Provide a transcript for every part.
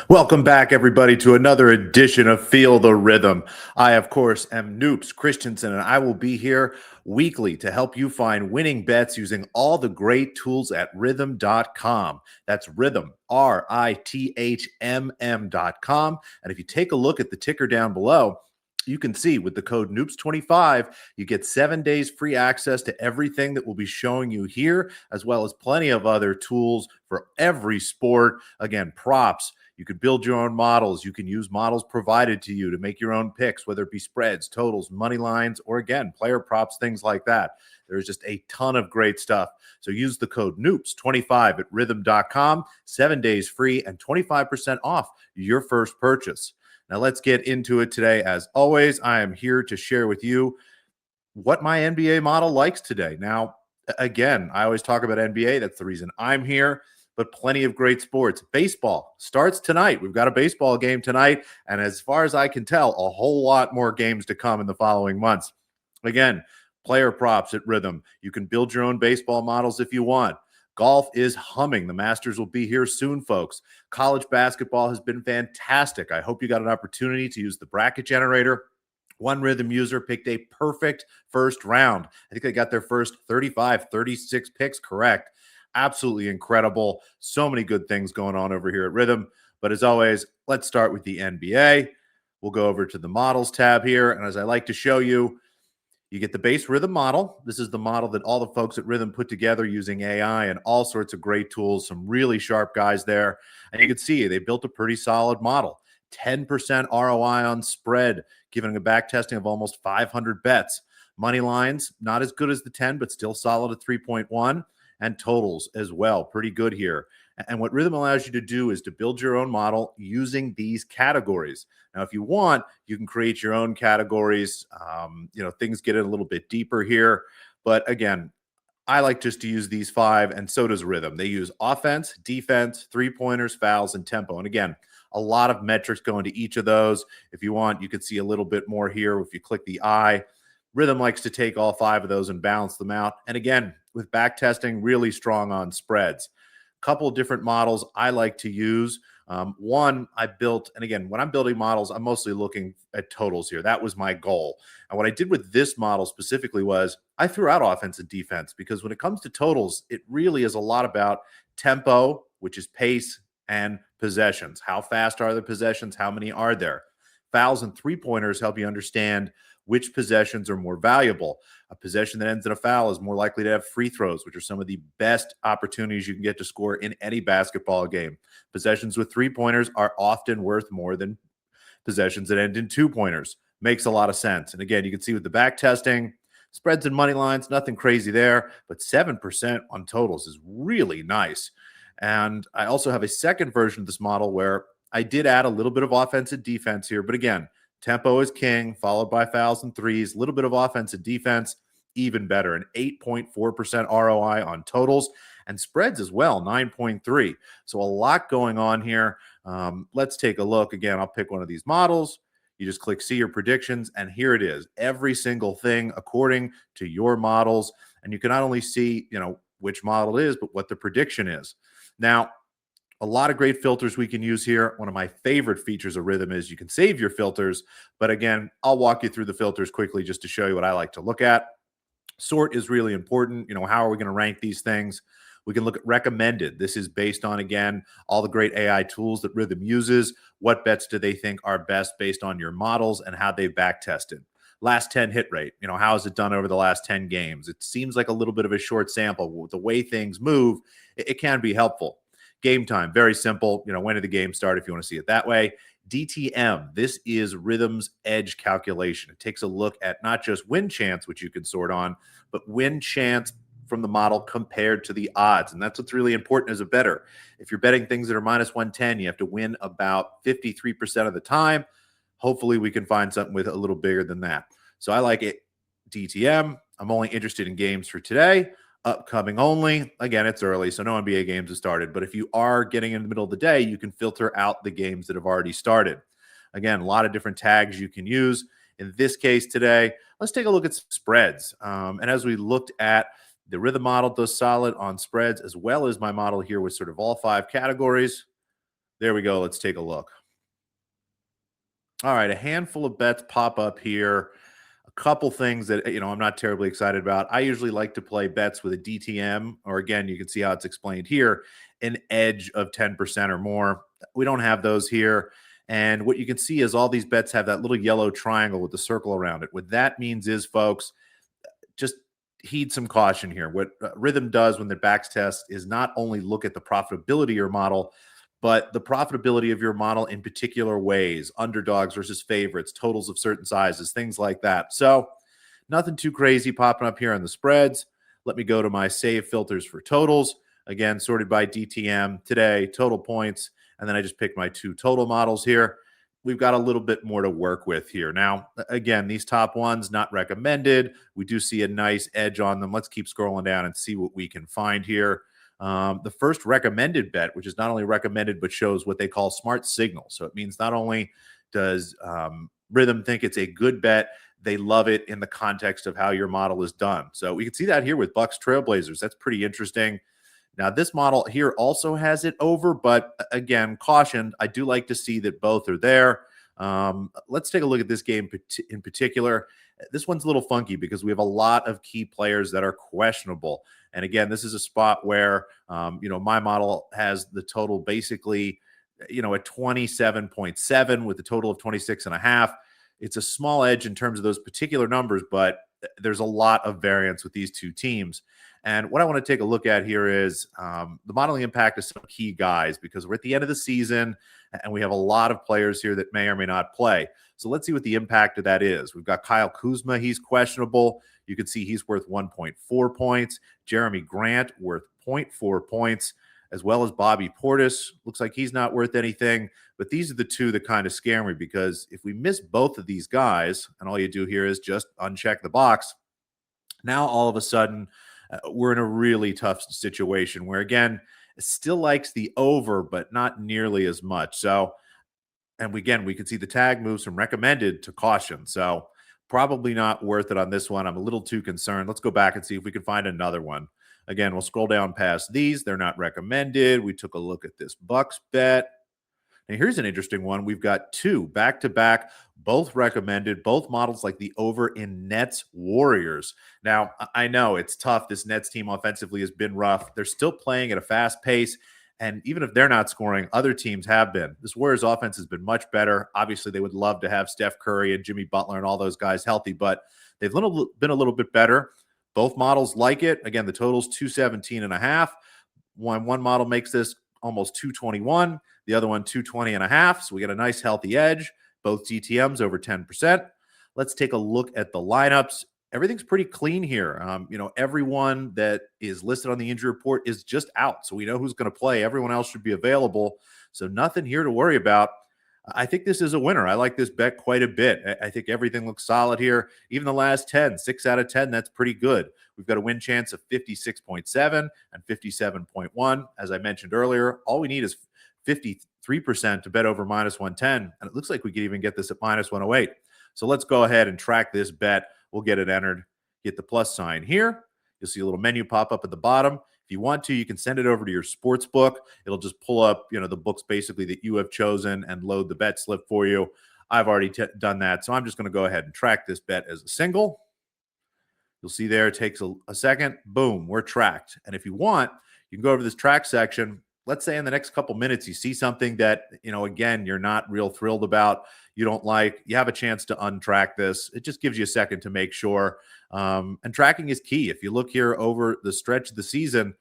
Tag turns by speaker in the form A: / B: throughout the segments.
A: Welcome back, everybody, to another edition of Feel the Rhythm. I, of course, am Noops Christenson, and I will be here weekly to help you find winning bets using all the great tools at Rithmm.com. That's Rithmm, Rithmm.com. And if you take a look at the ticker down below, you can see with the code Noops25, you get 7 days free access to everything that we'll be showing you here, as well as plenty of other tools for every sport. Again, props. You could build your own models. You can use models provided to you to make your own picks, whether it be spreads, totals, money lines, or again, player props, things like that. There's just a ton of great stuff. So use the code Noops25 at Rithmm.com, 7 days free and 25% off your first purchase. Now let's get into it today. As always, I am here to share with you what my NBA model likes today. Now, again, I always talk about NBA. That's the reason I'm here, but plenty of great sports. Baseball starts tonight. We've got a baseball game tonight. And as far as I can tell, a whole lot more games to come in the following months. Again, player props at Rithmm. You can build your own baseball models if you want. Golf is humming. The Masters will be here soon, folks. College basketball has been fantastic. I hope you got an opportunity to use the bracket generator. One Rithmm user picked a perfect first round. I think they got their first 35, 36 picks correct. Absolutely incredible. So many good things going on over here at Rithmm. But as always, let's start with the NBA. We'll go over to the models tab here. And as I like to show you, you get the base Rithmm model. This is the model that all the folks at Rithmm put together using AI and all sorts of great tools, some really sharp guys there. And you can see they built a pretty solid model. 10% ROI on spread, giving a back testing of almost 500 bets. Money lines, not as good as the 10, but still solid at 3.1. And totals as well, pretty good here. And what Rithmm allows you to do is to build your own model using these categories. Now, if you want, you can create your own categories. Things get a little bit deeper here. But again, I like just to use these 5, and so does Rithmm. They use offense, defense, three-pointers, fouls, and tempo. And again, a lot of metrics go into each of those. If you want, you could see a little bit more here if you click the eye. Rithmm likes to take all 5 of those and balance them out. And again, with back testing, really strong on spreads. A couple of different models I like to use. One I built, and again, when I'm building models, I'm mostly looking at totals here. That was my goal. And what I did with this model specifically was I threw out offense and defense because when it comes to totals, it really is a lot about tempo, which is pace, and possessions. How fast are the possessions? How many are there? Fouls and three-pointers help you understand which possessions are more valuable. A possession that ends in a foul is more likely to have free throws, which are some of the best opportunities you can get to score in any basketball game. Possessions with three-pointers are often worth more than possessions that end in two-pointers. Makes a lot of sense. And again, you can see with the back testing, spreads and money lines, nothing crazy there, but 7% on totals is really nice. And I also have a second version of this model where I did add a little bit of offense and defense here, but again, tempo is king, followed by fouls and threes, a little bit of offense and defense, even better, an 8.4% ROI on totals and spreads as well, 9.3. So a lot going on here. Let's take a look. Again, I'll pick one of these models. You just click see your predictions, and here it is. Every single thing according to your models. And you can not only see, which model it is, but what the prediction is. Now, a lot of great filters we can use here. One of my favorite features of Rithmm is you can save your filters. But again, I'll walk you through the filters quickly just to show you what I like to look at. Sort is really important. How are we going to rank these things? We can look at recommended. This is based on, again, all the great AI tools that Rithmm uses. What bets do they think are best based on your models and how they've back tested? Last 10 hit rate. How has it done over the last 10 games? It seems like a little bit of a short sample. With the way things move, it can be helpful. Game time, very simple. When did the game start if you want to see it that way? DTM, this is Rithmm's edge calculation. It takes a look at not just win chance, which you can sort on, but win chance from the model compared to the odds. And that's what's really important as a bettor. If you're betting things that are minus 110, you have to win about 53% of the time. Hopefully we can find something with a little bigger than that. So I like it. DTM. I'm only interested in games for today. Upcoming only. Again, it's early, so no NBA games have started. But if you are getting in the middle of the day, you can filter out the games that have already started. Again, a lot of different tags you can use. In this case today, let's take a look at spreads. And as we looked at the Rithmm model does solid on spreads, as well as my model here with sort of all 5 categories. There we go. Let's take a look. All right, a handful of bets pop up here. A couple things that I'm not terribly excited about. I usually like to play bets with a DTM, or again, you can see how it's explained here, an edge of 10% or more. We don't have those here. And what you can see is all these bets have that little yellow triangle with the circle around it. What that means is, folks, just heed some caution here. What Rithmm does when the backs test is not only look at the profitability of your model, but the profitability of your model in particular ways, underdogs versus favorites, totals of certain sizes, things like that. So nothing too crazy popping up here on the spreads. Let me go to my save filters for totals. Again, sorted by DTM today, total points. And then I just picked my two total models here. We've got a little bit more to work with here. Now, again, these top ones, not recommended. We do see a nice edge on them. Let's keep scrolling down and see what we can find here. The first recommended bet, which is not only recommended, but shows what they call smart signal. So it means not only does Rithmm think it's a good bet, they love it in the context of how your model is done. So we can see that here with Bucks Trailblazers. That's pretty interesting. Now, this model here also has it over, but again, caution. I do like to see that both are there. Let's take a look at this game in particular. This one's a little funky because we have a lot of key players that are questionable. And again, this is a spot where, my model has the total basically, at 27.7 with a total of 26.5. It's a small edge in terms of those particular numbers, but there's a lot of variance with these two teams. And what I want to take a look at here is the modeling impact of some key guys, because we're at the end of the season and we have a lot of players here that may or may not play. So let's see what the impact of that is. We've got Kyle Kuzma. He's questionable. You can see he's worth 1.4 points. Jeremy Grant worth 0.4 points, as well as Bobby Portis. Looks like he's not worth anything. But these are the two that kind of scare me, because if we miss both of these guys, and all you do here is just uncheck the box, now all of a sudden we're in a really tough situation where, again, it still likes the over, but not nearly as much. So, and we can see the tag moves from recommended to caution. So probably not worth it on this one. I'm a little too concerned. Let's go back and see if we can find another one. Again, we'll scroll down past these. They're not recommended. We took a look at this Bucks bet. Now, here's an interesting one. We've got two back-to-back, both recommended, both models like the over in Nets Warriors. Now, I know it's tough. This Nets team offensively has been rough. They're still playing at a fast pace, and even if they're not scoring, other teams have been. This Warriors offense has been much better. Obviously, they would love to have Steph Curry and Jimmy Butler and all those guys healthy, but they've been a little bit better. Both models like it. Again, the total's 217.5. One model makes this almost 221. The other one, 220.5. So we got a nice healthy edge. Both DTMs over 10%. Let's take a look at the lineups. Everything's pretty clean here. Everyone that is listed on the injury report is just out. So we know who's going to play. Everyone else should be available. So nothing here to worry about. I think this is a winner. I like this bet quite a bit. I think everything looks solid here. Even the last 10, 6 out of 10, that's pretty good. We've got a win chance of 56.7 and 57.1. As I mentioned earlier, all we need is 53% to bet over minus 110. And it looks like we could even get this at minus 108. So let's go ahead and track this bet. We'll get it entered. Hit the plus sign here. You'll see a little menu pop up at the bottom. If you want to, you can send it over to your sports book. It'll just pull up, the books basically that you have chosen and load the bet slip for you. I've already done that. So I'm just going to go ahead and track this bet as a single. You'll see there, it takes a second. Boom, we're tracked. And if you want, you can go over this track section. Let's say in the next couple minutes, you see something that, again, you're not real thrilled about, you don't like, you have a chance to untrack this. It just gives you a second to make sure. And tracking is key. If you look here over the stretch of the season,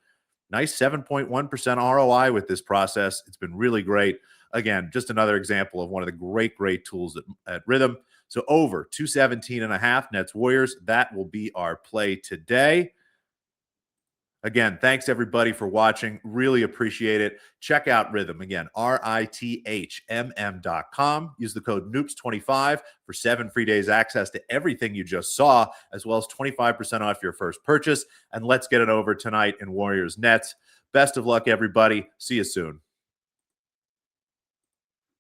A: nice 7.1% ROI with this process. It's been really great. Again, just another example of one of the great tools at Rithmm. So over 217.5 Nets Warriors. That will be our play today. Again, thanks everybody for watching. Really appreciate it. Check out Rithmm. Again, RITHMM.com. Use the code Noops25 for 7 free days access to everything you just saw, as well as 25% off your first purchase. And let's get it over tonight in Warriors Nets. Best of luck, everybody. See you soon.